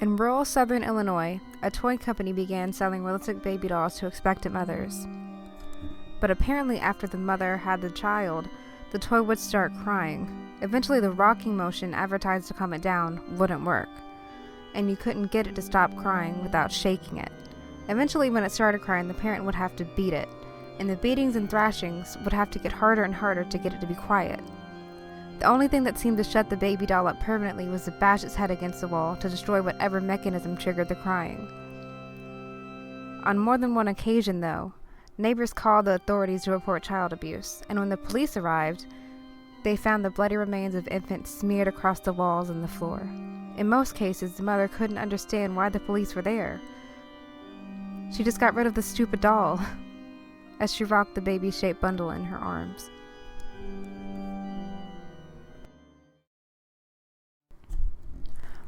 In rural southern Illinois, a toy company began selling realistic baby dolls to expectant mothers. But apparently after the mother had the child, the toy would start crying. Eventually the rocking motion advertised to calm it down wouldn't work, and you couldn't get it to stop crying without shaking it. Eventually when it started crying, the parent would have to beat it, and the beatings and thrashings would have to get harder and harder to get it to be quiet. The only thing that seemed to shut the baby doll up permanently was to bash its head against the wall to destroy whatever mechanism triggered the crying. On more than one occasion, though, neighbors called the authorities to report child abuse, and when the police arrived, they found the bloody remains of infants smeared across the walls and the floor. In most cases, the mother couldn't understand why the police were there. She just got rid of the stupid doll as she rocked the baby-shaped bundle in her arms.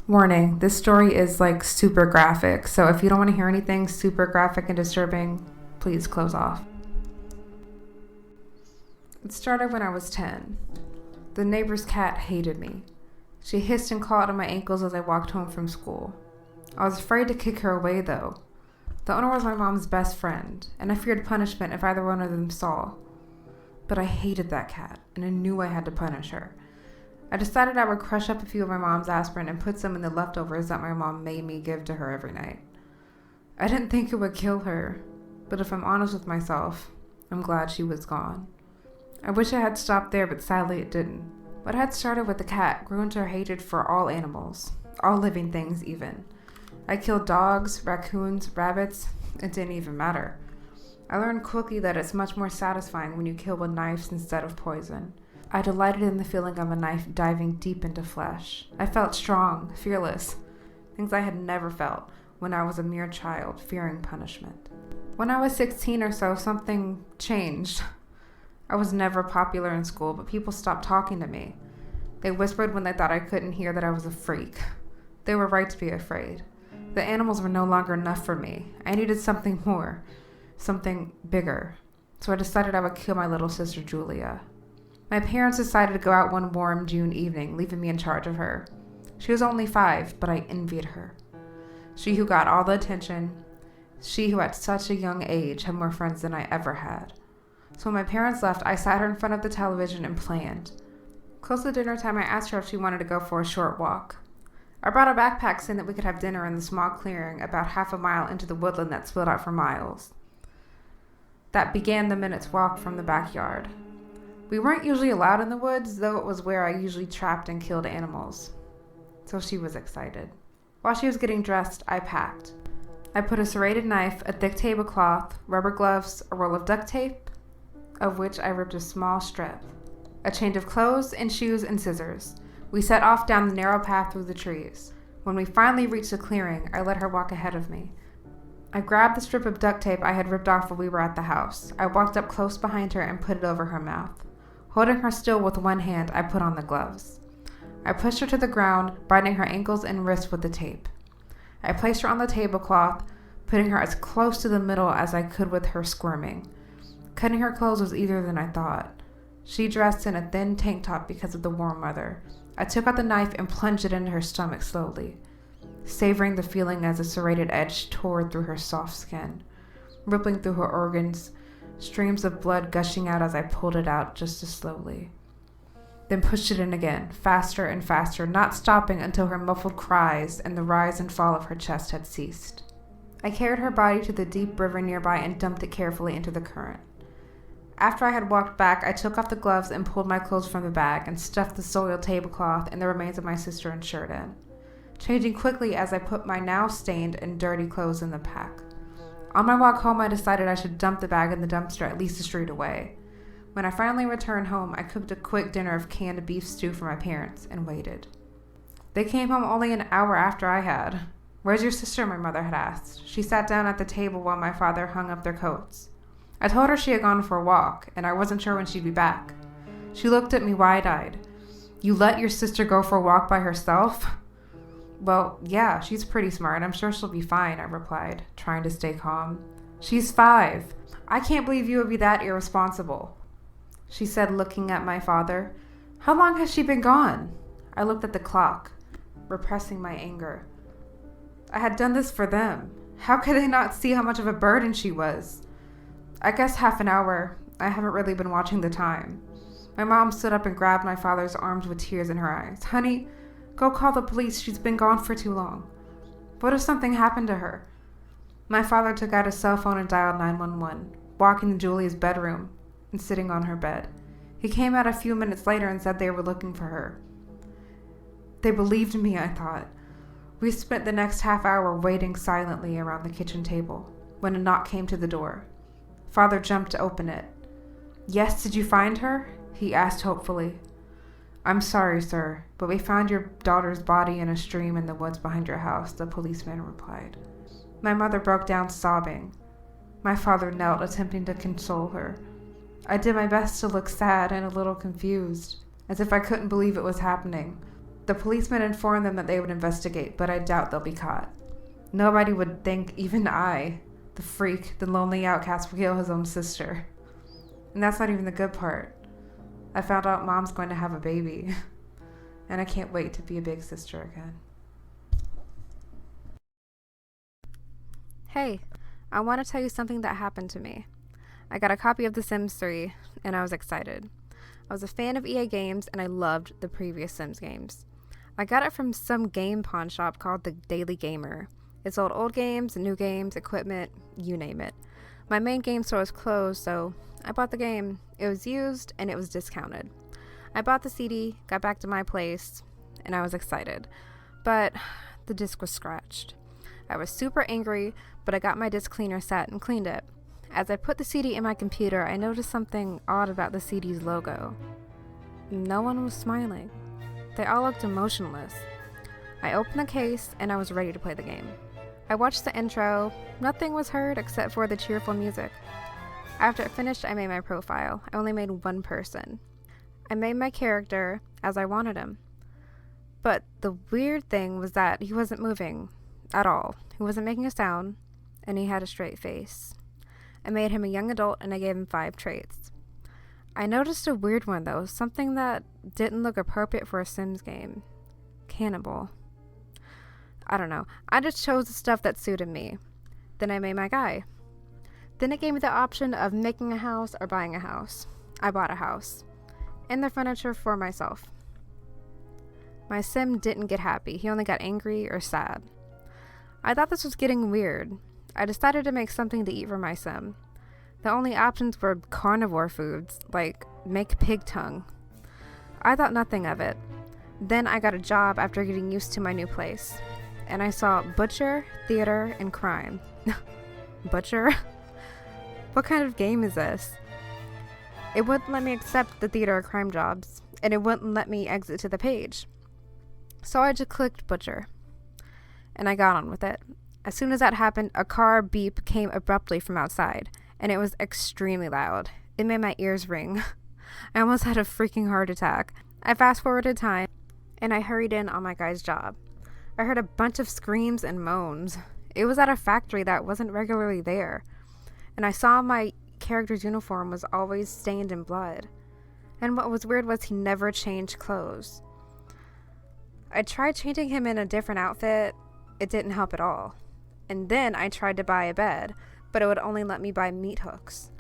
Warning, this story is super graphic, so if you don't want to hear anything super graphic and disturbing, please close off. It started when I was 10. The neighbor's cat hated me. She hissed and clawed at my ankles as I walked home from school. I was afraid to kick her away though. The owner was my mom's best friend, and I feared punishment if either one of them saw. But I hated that cat, and I knew I had to punish her. I decided I would crush up a few of my mom's aspirin and put some in the leftovers that my mom made me give to her every night. I didn't think it would kill her, but if I'm honest with myself, I'm glad she was gone. I wish I had stopped there, but sadly it didn't. What had started with the cat grew into a hatred for all animals, all living things even. I killed dogs, raccoons, rabbits. It didn't even matter. I learned quickly that it's much more satisfying when you kill with knives instead of poison. I delighted in the feeling of a knife diving deep into flesh. I felt strong, fearless, things I had never felt when I was a mere child, fearing punishment. When I was 16 or so, something changed. I was never popular in school, but people stopped talking to me. They whispered when they thought I couldn't hear that I was a freak. They were right to be afraid. The animals were no longer enough for me. I needed something more, something bigger. So I decided I would kill my little sister Julia. My parents decided to go out one warm June evening, leaving me in charge of her. She was only 5, but I envied her. She who got all the attention, she who at such a young age had more friends than I ever had. So when my parents left, I sat her in front of the television and planned. Close to dinner time, I asked her if she wanted to go for a short walk. I brought a backpack saying that we could have dinner in the small clearing about half a mile into the woodland that split out for miles. That began the minute's walk from the backyard. We weren't usually allowed in the woods, though it was where I usually trapped and killed animals. So she was excited. While she was getting dressed, I packed. I put a serrated knife, a thick tablecloth, rubber gloves, a roll of duct tape, of which I ripped a small strip, a change of clothes and shoes and scissors. We set off down the narrow path through the trees. When we finally reached the clearing, I let her walk ahead of me. I grabbed the strip of duct tape I had ripped off while we were at the house. I walked up close behind her and put it over her mouth. Holding her still with one hand, I put on the gloves. I pushed her to the ground, binding her ankles and wrists with the tape. I placed her on the tablecloth, putting her as close to the middle as I could with her squirming. Cutting her clothes was easier than I thought. She dressed in a thin tank top because of the warm weather. I took out the knife and plunged it into her stomach slowly, savoring the feeling as the serrated edge tore through her soft skin, rippling through her organs, streams of blood gushing out as I pulled it out just as slowly. Then pushed it in again, faster and faster, not stopping until her muffled cries and the rise and fall of her chest had ceased. I carried her body to the deep river nearby and dumped it carefully into the current. After I had walked back, I took off the gloves and pulled my clothes from the bag and stuffed the soiled tablecloth and the remains of my sister and shirt in, changing quickly as I put my now stained and dirty clothes in the pack. On my walk home, I decided I should dump the bag in the dumpster at least a street away. When I finally returned home, I cooked a quick dinner of canned beef stew for my parents and waited. They came home only an hour after I had. "Where's your sister?" my mother had asked. She sat down at the table while my father hung up their coats. I told her she had gone for a walk, and I wasn't sure when she'd be back. She looked at me wide-eyed. "You let your sister go for a walk by herself?" "Well, yeah, she's pretty smart. I'm sure she'll be fine," I replied, trying to stay calm. "She's 5. I can't believe you would be that irresponsible," she said, looking at my father. "How long has she been gone?" I looked at the clock, repressing my anger. I had done this for them. How could they not see how much of a burden she was? I guess half an hour. I haven't really been watching the time. My mom stood up and grabbed my father's arms with tears in her eyes. Honey, go call the police. She's been gone for too long. What if something happened to her? My father took out his cell phone and dialed 911, walking to Julia's bedroom and sitting on her bed. He came out a few minutes later and said they were looking for her. They believed me, I thought. We spent the next half hour waiting silently around the kitchen table when a knock came to the door. Father jumped to open it. Yes, did you find her? He asked hopefully. I'm sorry, sir, but we found your daughter's body in a stream in the woods behind your house, the policeman replied. My mother broke down sobbing. My father knelt, attempting to console her. I did my best to look sad and a little confused, as if I couldn't believe it was happening. The policeman informed them that they would investigate, but I doubt they'll be caught. Nobody would think even I, the freak, the lonely outcast, would kill his own sister. And that's not even the good part. I found out Mom's going to have a baby, and I can't wait to be a big sister again. Hey, I want to tell you something that happened to me. I got a copy of The Sims 3, and I was excited. I was a fan of EA games, and I loved the previous Sims games. I got it from some game pawn shop called the Daily Gamer. It sold old games, new games, equipment, you name it. My main game store was closed, so I bought the game. It was used, and it was discounted. I bought the CD, got back to my place, and I was excited. But the disc was scratched. I was super angry, but I got my disc cleaner set and cleaned it. As I put the CD in my computer, I noticed something odd about the CD's logo. No one was smiling. They all looked emotionless. I opened the case, and I was ready to play the game. I watched the intro. Nothing was heard except for the cheerful music. After it finished, I made my profile. I only made one person. I made my character as I wanted him. But the weird thing was that he wasn't moving at all. He wasn't making a sound, and he had a straight face. I made him a young adult, and I gave him 5 traits. I noticed a weird one, though, something that didn't look appropriate for a Sims game. Cannibal. I don't know. I just chose the stuff that suited me. Then I made my guy. Then it gave me the option of making a house or buying a house. I bought a house. And the furniture for myself. My Sim didn't get happy. He only got angry or sad. I thought this was getting weird. I decided to make something to eat for my Sim. The only options were carnivore foods, like make pig tongue. I thought nothing of it. Then I got a job after getting used to my new place. And I saw butcher, theater, and crime. Butcher? What kind of game is this? It wouldn't let me accept the theater or crime jobs, and it wouldn't let me exit to the page. So I just clicked butcher. And I got on with it. As soon as that happened, a car beep came abruptly from outside, and it was extremely loud. It made my ears ring. I almost had a freaking heart attack. I fast-forwarded time, and I hurried in on my guy's job. I heard a bunch of screams and moans. It was at a factory that wasn't regularly there, and I saw my character's uniform was always stained in blood. And what was weird was he never changed clothes. I tried changing him in a different outfit. It didn't help at all. And then I tried to buy a bed, but it would only let me buy meat hooks.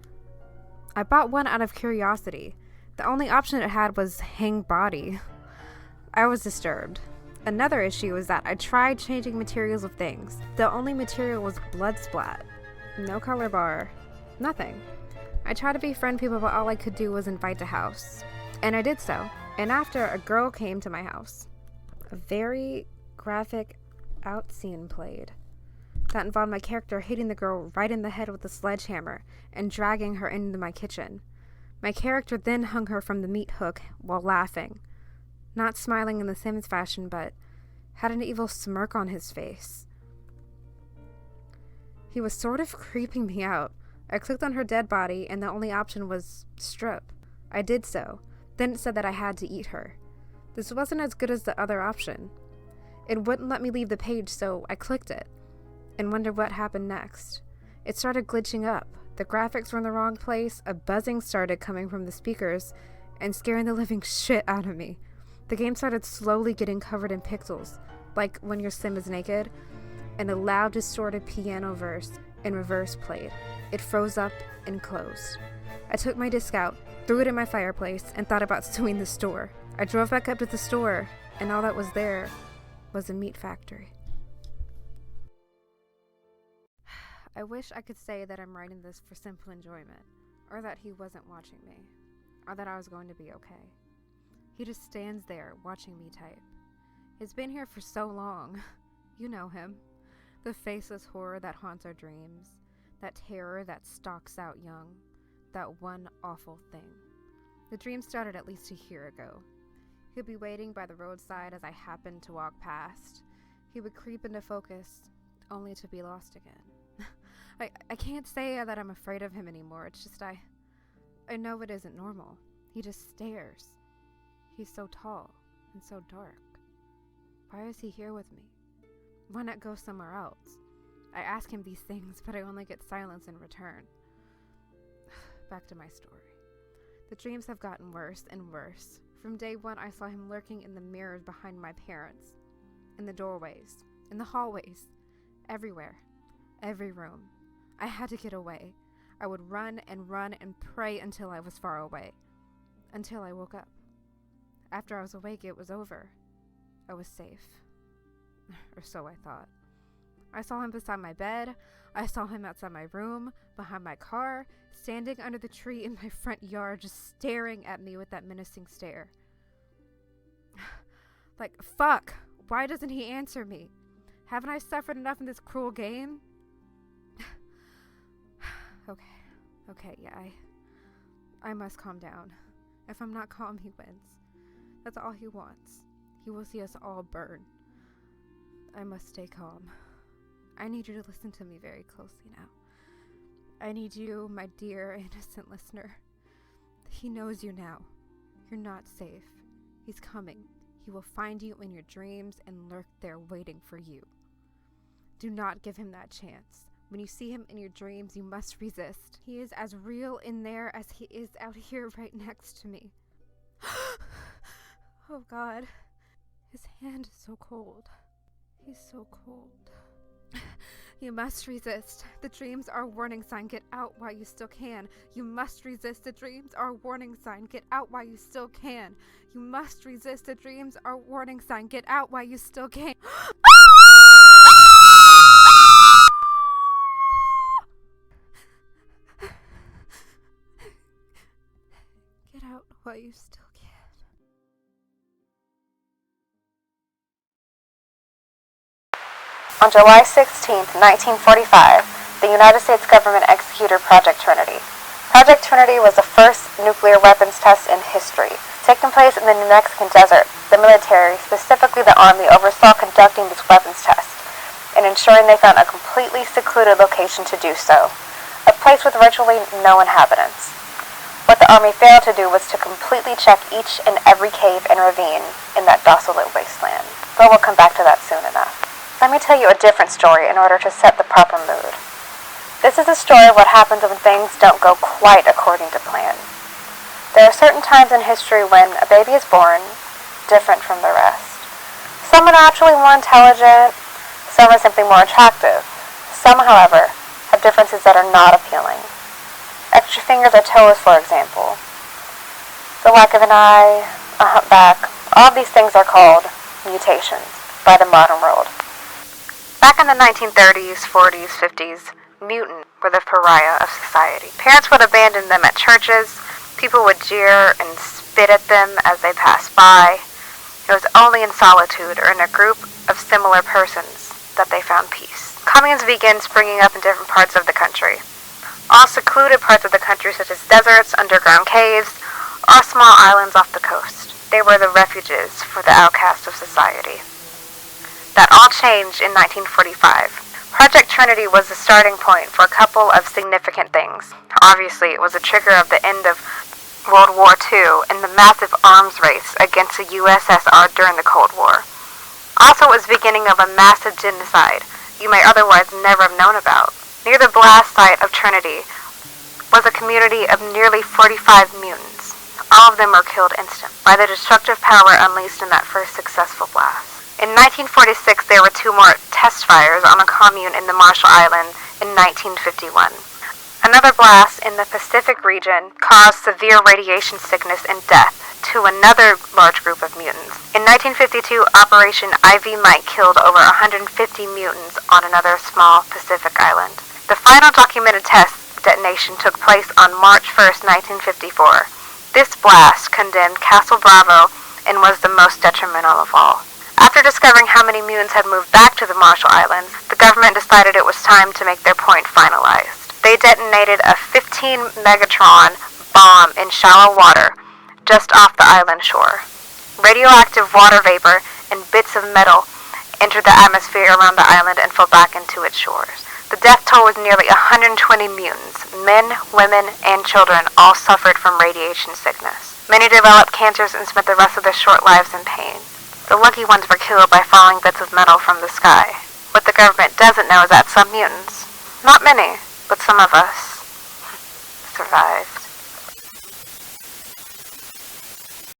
I bought one out of curiosity. The only option it had was hang body. I was disturbed. Another issue was that I tried changing materials of things. The only material was blood splat. No color bar. Nothing. I tried to befriend people, but all I could do was invite to house. And I did so. And after, a girl came to my house. A very graphic out scene played. That involved my character hitting the girl right in the head with a sledgehammer and dragging her into my kitchen. My character then hung her from the meat hook while laughing. Not smiling in the Sims fashion, but had an evil smirk on his face. He was sort of creeping me out. I clicked on her dead body, and the only option was strip. I did so. Then it said that I had to eat her. This wasn't as good as the other option. It wouldn't let me leave the page, so I clicked it and wondered what happened next. It started glitching up. The graphics were in the wrong place, a buzzing started coming from the speakers, and scaring the living shit out of me. The game started slowly getting covered in pixels, like when your Sim is naked. and the loud, distorted piano verse in reverse played. It froze up and closed. I took my disc out, threw it in my fireplace, and thought about suing the store. I drove back up to the store, and all that was there was a meat factory. I wish I could say that I'm writing this for simple enjoyment, or that he wasn't watching me, or that I was going to be okay. He just stands there watching me type. He's been here for so long. You know him. The faceless horror that haunts our dreams, that terror that stalks out young, that one awful thing. The dream started at least a year ago. He'd be waiting by the roadside as I happened to walk past. He would creep into focus, only to be lost again. I can't say that I'm afraid of him anymore. It's just I know it isn't normal. He just stares. He's so tall and so dark. Why is he here with me? Why not go somewhere else? I ask him these things, but I only get silence in return. Back to my story. The dreams have gotten worse and worse. From day one, I saw him lurking in the mirrors behind my parents, in the doorways, in the hallways, everywhere, every room. I had to get away. I would run and pray until I was far away, until I woke up. After I was awake, it was over. I was safe. Or so I thought. I saw him beside my bed. I saw him outside my room, behind my car, standing under the tree in my front yard, just staring at me with that menacing stare. Like, fuck! Why doesn't he answer me? Haven't I suffered enough in this cruel game? Okay, yeah, I must calm down. If I'm not calm, he wins. That's all he wants. He will see us all burn. I must stay calm. I need you to listen to me very closely now. I need you, my dear, innocent listener. He knows you now. You're not safe. He's coming. He will find you in your dreams and lurk there waiting for you. Do not give him that chance. When you see him in your dreams, you must resist. He is as real in there as he is out here right next to me. Oh God. His hand is so cold. He's so cold. You must resist. The dreams are a warning sign. Get out while you still can. You must resist. The dreams are a warning sign. Get out while you still can. You must resist. The dreams are a warning sign. Get out while you still can. Get out while you still can. On July 16, 1945, the United States government executed Project Trinity. Project Trinity was the first nuclear weapons test in history. Taking place in the New Mexican desert, the military, specifically the Army, oversaw conducting this weapons test and ensuring they found a completely secluded location to do so, a place with virtually no inhabitants. What the Army failed to do was to completely check each and every cave and ravine in that desolate wasteland, but we'll come back to that soon enough. Let me tell you a different story in order to set the proper mood. This is a story of what happens when things don't go quite according to plan. There are certain times in history when a baby is born different from the rest. Some are naturally more intelligent, some are simply more attractive. Some, however, have differences that are not appealing. Extra fingers or toes, for example. The lack of an eye, a humpback, all of these things are called mutations by the modern world. Back in the 1930s, 40s, 50s, mutant were the pariah of society. Parents would abandon them at churches. People would jeer and spit at them as they passed by. It was only in solitude or in a group of similar persons that they found peace. Communes began springing up in different parts of the country. All secluded parts of the country, such as deserts, underground caves, or small islands off the coast. They were the refuges for the outcasts of society. That all changed in 1945. Project Trinity was the starting point for a couple of significant things. Obviously, it was a trigger of the end of World War II and the massive arms race against the USSR during the Cold War. Also, it was the beginning of a massive genocide you may otherwise never have known about. Near the blast site of Trinity was a community of nearly 45 mutants. All of them were killed instantly by the destructive power unleashed in that first successful blast. In 1946, there were 2 more test fires on a commune in the Marshall Islands in 1951. Another blast in the Pacific region caused severe radiation sickness and death to another large group of mutants. In 1952, Operation Ivy Mike killed over 150 mutants on another small Pacific island. The final documented test detonation took place on March 1st, 1954. This blast condemned Castle Bravo and was the most detrimental of all. After discovering how many mutants had moved back to the Marshall Islands, the government decided it was time to make their point finalized. They detonated a 15 megatron bomb in shallow water just off the island shore. Radioactive water vapor and bits of metal entered the atmosphere around the island and fell back into its shores. The death toll was nearly 120 mutants. Men, women, and children all suffered from radiation sickness. Many developed cancers and spent the rest of their short lives in pain. The lucky ones were killed by falling bits of metal from the sky. What the government doesn't know is that some mutants, not many, but some of us, survived.